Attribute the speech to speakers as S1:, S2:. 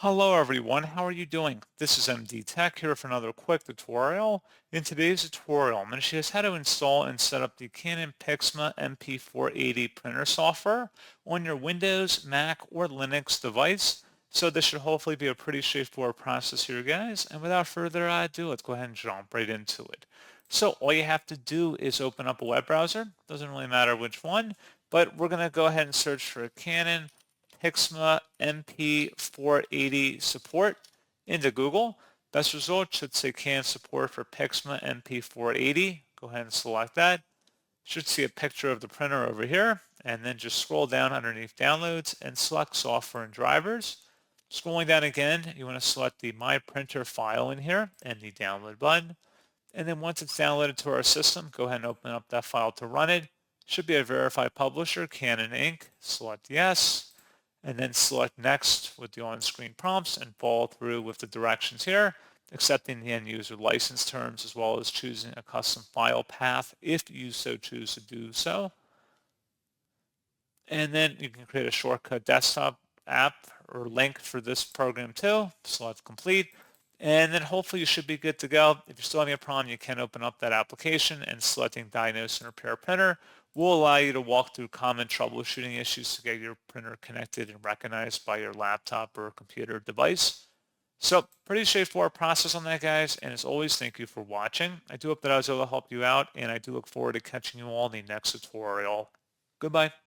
S1: Hello everyone, how are you doing? This is MD Tech here for another quick tutorial. In today's tutorial, I'm going to show you how to install and set up the Canon PIXMA MP480 printer software on your Windows, Mac, or Linux device. So this should hopefully be a pretty straightforward process here, guys. And without further ado, let's go ahead and jump right into it. So all you have to do is open up a web browser. Doesn't really matter which one, but we're going to go ahead and search for Canon PIXMA MP480 support into Google. Best result should say Canon support for PIXMA MP480. Go ahead and select that. Should see a picture of the printer over here, and then just scroll down underneath downloads and select software and drivers. Scrolling down again, you want to select the My Printer file in here and the download button. And then once it's downloaded to our system, go ahead and open up that file to run it. Should be a verified publisher, Canon Inc. Select yes, and then select next with the on-screen prompts and follow through with the directions here, accepting the end user license terms as well as choosing a custom file path if you so choose to do so. And then you can create a shortcut desktop app or link for this program too. Select complete. And then hopefully you should be good to go. If you're still having a problem, you can open up that application and selecting diagnose and repair printer will allow you to walk through common troubleshooting issues to get your printer connected and recognized by your laptop or computer device. So pretty straightforward process on that, guys. And as always, thank you for watching. I do hope that I was able to help you out, and I do look forward to catching you all in the next tutorial. Goodbye.